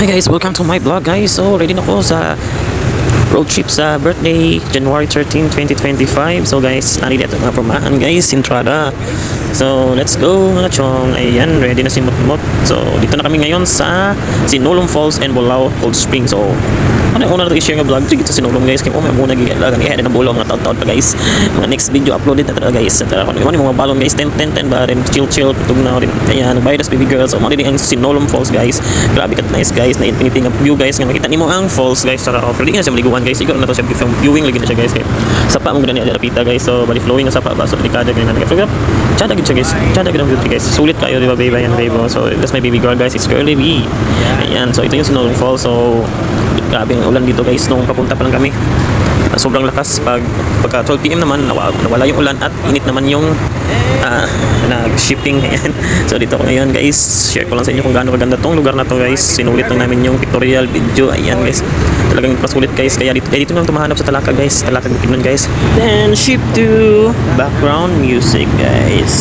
Hi guys, welcome to my vlog guys. So ready na ko sa road trip sa birthday January 13, 2025. So guys, nandito mga pumahan guys, Entrada. So let's go mga chong. Ayan, ready na si Mutmut. So dito na kami ngayon sa Sinulong Falls and Bulao Cold Spring. So una na i-share nga vlog dito sa Sinulong guys. Kaya may muna gilagan i-head na bulo mga taon-taon pa guys. Mga next video uploaded na talaga guys. Tara ko yung mga balon guys, 10 ba rin chill tutug na rin. Ayan, nagbayad as baby girls. So mo din ang Sinulong Falls guys. Grabe kat nice guys. Na infinity nga view guys. Nga makita nimo ang falls guys. Tara ko. Pwede nga siya maliguan guys. Siguro na to siya viewing lagi na siya guys. Kaya sapa mo gani ada pita guys. So bali flowing na sapa ba so delikado ganyan. Kaya chada gid siya guys. Chada gid ang beauty guys. Sulit kayo di ba baby yan baby. So that's my baby girl guys. It's girly me. Ayan, so ito yung Sinulong Falls. So grabe ang ulan dito guys nung papunta pa lang kami. Sobrang lakas pagka 12 PM naman nawala yung ulan at init naman yung nag-shipping. Ayan. So dito ko ngayon guys, share ko lang sa inyo kung gaano kaganda tong lugar na to guys. Sinulit lang namin yung pictorial video. Ayan guys, talagang pasulit guys. Kaya dito lang tumahanap sa Talakag guys. Talakag Bukidnon guys. Then ship to background music guys.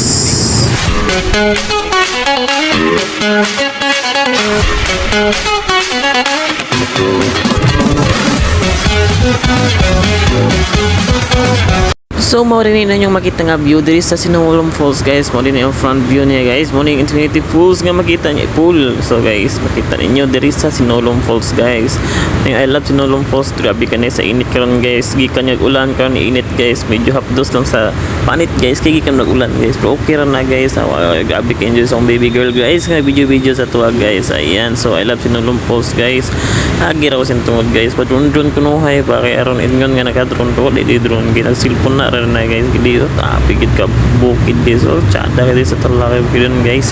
So mo rin na yung makita nga view diri sa Sinulong Falls guys. Mo rin yung front view niya guys. Mo rin infinity pools nga makita niya pool. So guys, makita ninyo diri sa Sinulong Falls guys. I love Sinulong Falls. Grabe ka na sa init karon guys. Gikan yung ulan karon init guys. Medyo hapdos lang sa panit guys. Kaya gikan nag-ulan guys. Pero okay ra na guys. Grabe ka enjoy sa baby girl guys. Nga video sa tuwa guys. Ayan. So I love Sinulong Falls guys. Agi ra ko sintungod guys. Padron-dron kunuhay pa kay aron ingon nga naka-drone to. Di drone ginag cellphone na na guys dito tapigit ka bukid dito tsada ka sa Talakag Bukidnon guys.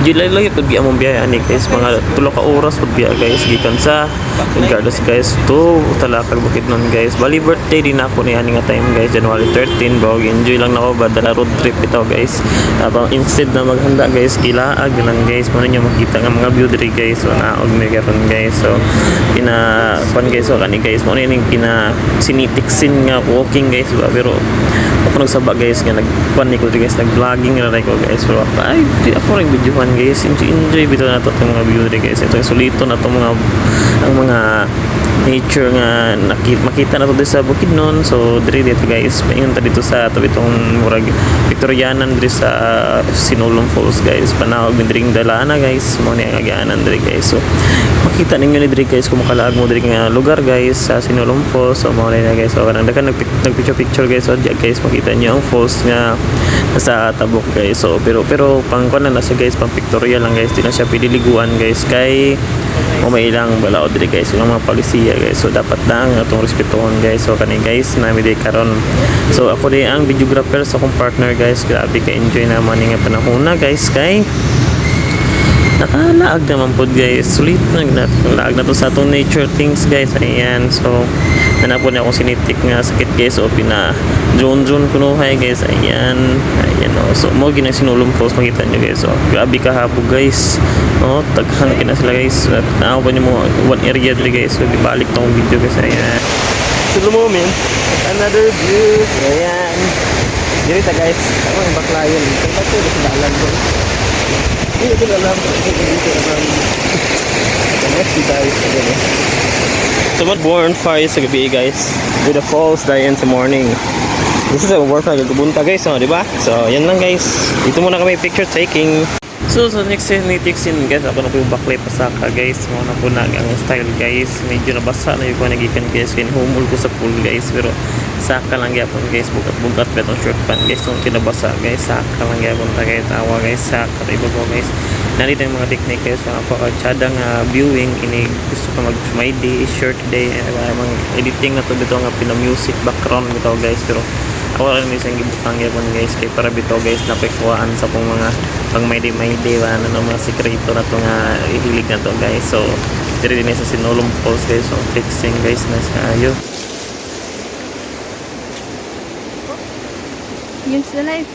July lang yung pagbiya mong biya ani guys, mga 3 ka oras pagbiya guys gikan sa regardless guys to Talakag Bukidnon guys. Bali birthday din ako ni ani nga time guys, January 13 bawag enjoy lang nako ba dala road trip ito guys. Tapos instead na maghanda guys kilaag lang guys mo niyo makita nga mga view diri guys. So naog may karon guys. So pina pan guys so kani guys mo ni kina sinitiksin nga walking guys ba pero ako nagsaba guys nga nagkuan ni ko guys nag-vlogging na ko guys pero ay di ako rin videohan guys enjoy bitaw na to mga view diri guys. Ito yung sulito na to mga ang mga nature nga makita na to sa Bukidnon. So diri dito guys paingon ta dito sa tabi tong murag Victorianan diri sa Sinulong Falls guys. Panawag din diri dalana guys mo ni ang agaanan diri guys. So makita ninyo ni diri guys kung makalaag mo diri nga lugar guys sa Sinulong Falls. So mo na guys so kanang dagan nagpicture guys. So diya guys makita niyo ang falls nga sa tabok guys. So pero pang kuan na siya guys pang pictorial lang guys. Di na siya pidiliguan guys kay may ilang balao diri guys yung mga palisiya guys. So dapat lang atong respetuhon guys. So kani guys nami di karon. So ako di ang videographer sa akong partner guys. Grabe ka enjoy naman nga panahon na guys kay nakalaag naman po guys. Sulit naglaag na to sa atong nature things guys. Ayan. So nanapon na akong sinitik nga sakit guys. So pina drone kunuhay guys. Ayan. Ayan o. So mo ginang Sinulong Falls makita nyo guys. So grabe kahapog guys. O taghan kina sila guys. At naaw pa nyo mo one area dali guys. So ibalik tong video guys. Ayan. To the moment. Another view. Ayan. Dito ta guys. Ako yung baklayan. Kung ba't ito sa dalan ko. Ito na lang. Next guys. So what bonfire sa gabi guys. With the falls dayan sa morning. This is a bonfire gagabunta guys, di ba? So yan lang guys. Dito muna kami picture taking. So next scene guys, ako na po yung baklay pasaka guys. Muna po na ang style guys. Medyo nabasa na yung nagikan guys. Kinhumul ko sa pool guys. Pero saka lang yapon guys. Bugat betong short pant guys. So kinabasa guys. Saka lang yapon ta guys. Tawa guys. Saka iba po guys. Nandito yung mga technique guys. Napaka-chadang viewing. Ini gusto ka mag-my day, short day. Mga editing na to dito nga pina-music background bitaw guys. Pero ako rin isang gibutang yapon guys. Kaya para bitaw guys napikuhaan sa pong mga pang may day ano na mga sekreto na to nga ihilig na to guys. So diri din sa Sinulong Falls guys. So fixing guys na sa ayo. Use the light.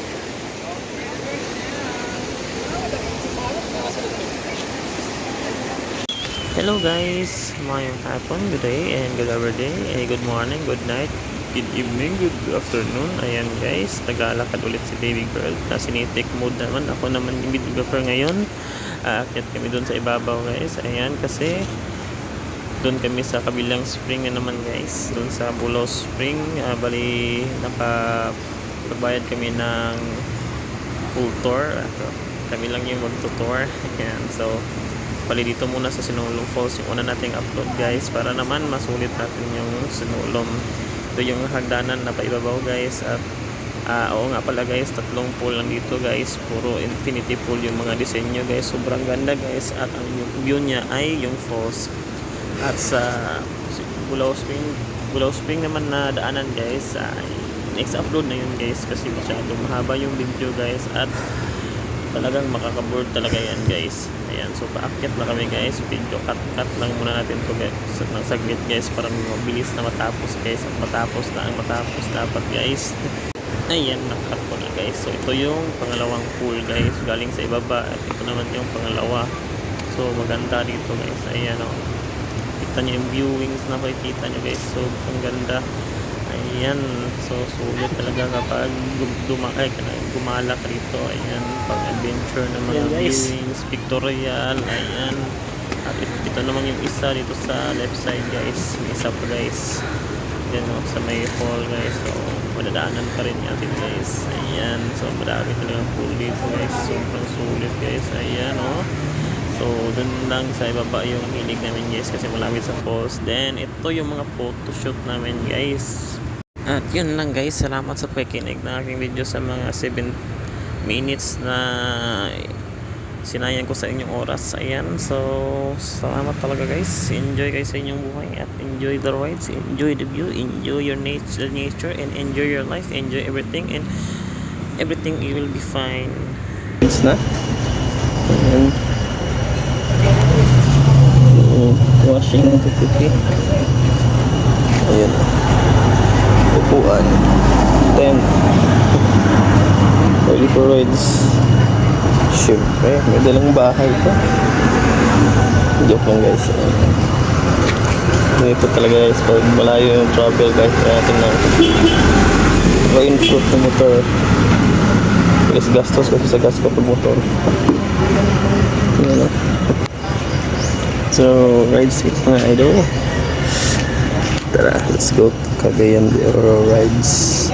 Hello guys, mayong hapon, good day and good other day, good morning, good night, good evening, good afternoon. Ayan guys, naglalakad ulit si baby girl. Sinitik mood naman. Ako naman yung videographer ngayon. aakyat kami doon sa ibabaw guys. Ayan, kasi doon kami sa kabilang spring na naman guys, doon sa Bulao Spring. Bali nakapagbayad kami ng full tour. Kami lang yung magtutour. Ayan, so bali dito muna sa Sinulong Falls yung una nating upload guys, para naman masulit natin yung Sinulong. Ito yung hagdanan na paibabaw guys. At oo nga pala guys, 3 pool lang dito guys, puro infinity pool yung mga disenyo guys. Sobrang ganda guys, at ang view niya ay yung falls. At sa Bulao Spring naman na daanan guys, next upload na yun guys, kasi masyadong mahaba yung video guys, at talagang makakaboard talaga yan guys. Ayan, so paakyat na kami guys, video cut lang muna natin to guys ng saglit guys, para mabilis na matapos guys, at matapos dapat guys. Ayan, nakat ko na guys. So ito yung pangalawang pool guys, galing sa ibaba, at ito naman yung pangalawa. So maganda dito guys. Ayan o, kita nyo yung viewings na makikita nyo guys, so ang ganda. Ayan, so sulit talaga kapag gumala ka dito. Ayan, pag adventure na mga viewings, pictorial. Ayan, at ito naman yung isa dito sa left side guys, may isa pa guys yan o, sa may fall guys. So madadaanan pa rin natin guys. Ayan, so marami talagang pool dito guys, sobrang sulit guys. Ayan o, so dun lang sa ibaba yung hilig namin guys, kasi malapit sa falls. Then ito yung mga photoshoot namin guys. At yun lang guys, salamat sa pakikinig na aking video sa mga 7 minutes na sinayang ko sa inyong oras. Ayan, so salamat talaga guys. Enjoy guys sa inyong buhay, at enjoy the rides, enjoy the view, enjoy your nature, and enjoy your life, enjoy everything, and everything will be fine. It's na. Ayan. Washing ng tutupi. Ayan. Upuan. Tent. Ready for rides. Siyempre, may dalang bahay pa. Joke lang guys. Ito talaga guys, pag malayo yung travel guys, kaya natin na rainproof ng motor. Bilis gastos kasi sa gas kapag motor. Ayan o. So, ride safe mga idol. Tara, let's go to Cagayan de Oro rides.